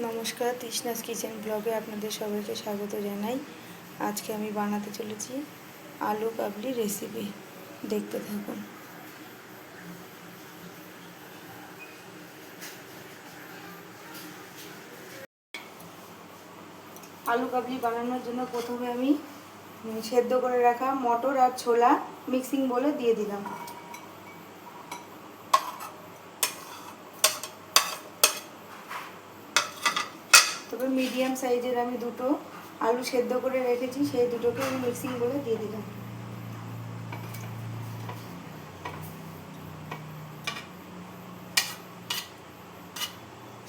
নমস্কার, তৃষ্ণাস কিচেন ব্লগে আপনাদের সবাইকে স্বাগত জানাই। আজকে আমি বানাতে চলেছি আলু কাবলি রেসিপি। দেখতে থাকুন। আলু কাবলি বানানোর জন্য প্রথমে আমি সেদ্ধ করে রাখা মটর আর ছোলা মিক্সিং বলে দিয়ে দিলাম। তবে মিডিয়াম সাইজের আমি দুটো আলু সেদ্ধ করে রেখেছি, সেই দুটোকে আমি মিক্সিং বলে দিয়ে দিলাম।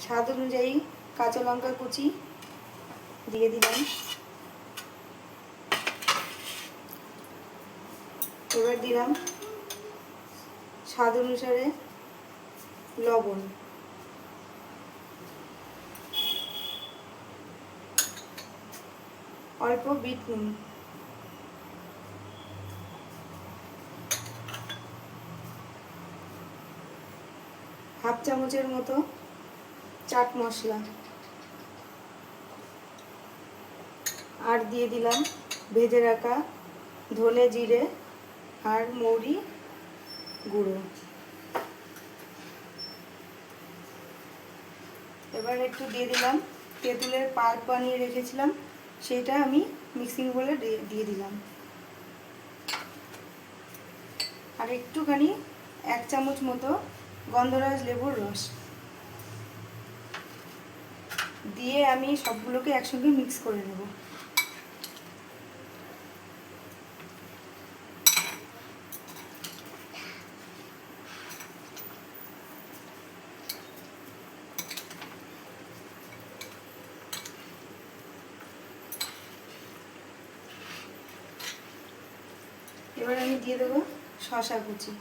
স্বাদ অনুযায়ী কাঁচা লঙ্কা কুচি দিয়ে দিলাম। এবার দিলাম স্বাদ অনুসারে লবণ, অল্প বিট নুন, হাফ চামচের মতো চাট মশলা, আর দিয়ে দিলাম ভেজে রাখা ধনে জিরে আর মৌরি গুঁড়ো। এবার একটু দিয়ে দিলাম তেঁতুলের পাল্প বানিয়ে রেখেছিলাম, সেটা আমি মিক্সিং বলে দিয়ে দিলাম। আর একটুখানি 1 চামচ মতো গন্ধরাজ লেবুর রস দিয়ে আমি সবগুলোকে একসঙ্গে মিক্স করে নেব। এবার আমি দিয়ে দেবো শসা কুচি।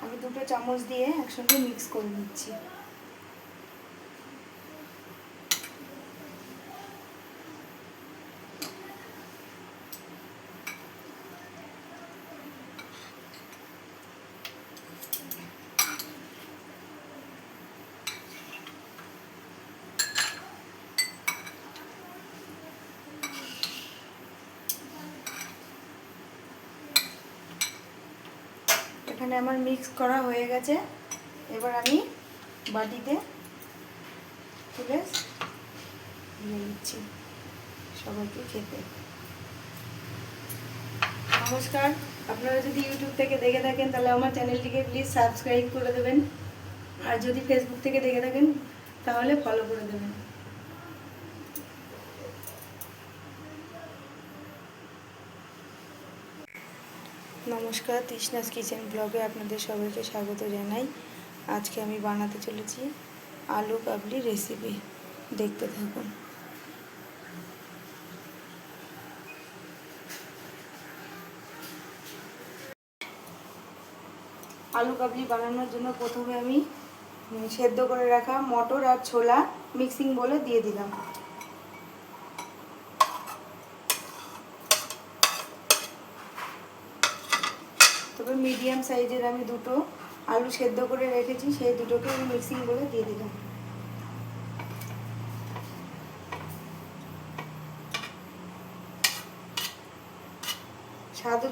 আমি 2 চামচ দিয়ে একসঙ্গে মিক্স করে নিচ্ছি। এখানে আমার মিক্স করা হয়ে গেছে। এবার আমি বাটিতে তুলে দিয়ে দিচ্ছি সবাইকে খেতে। নমস্কার, আপনারা যদি ইউটিউব থেকে দেখে থাকেন তাহলে আমার চ্যানেলটিকে প্লিজ সাবস্ক্রাইব করে দেবেন, আর যদি ফেসবুক থেকে দেখে থাকেন তাহলে ফলো করে দেবেন। নমস্কার, তৃষ্ণাস কিচেন ব্লগে আপনাদের সবাইকে স্বাগত জানাই। আজকে আমি বানাতে চলেছি আলু কাবলি রেসিপি। দেখতে থাকুন। আলু কাবলি বানানোর জন্য প্রথমে আমি সেদ্ধ করে রাখা মটর আর ছোলা মিক্সিং বলে দিয়ে দিলাম। তবে মিডিয়াম সাইজের আমি দুটো আলু সেদ্ধ করে রেখেছি, সেই দুটোকে আমি মিক্সিং বলে দিয়ে দিলাম। স্বাদ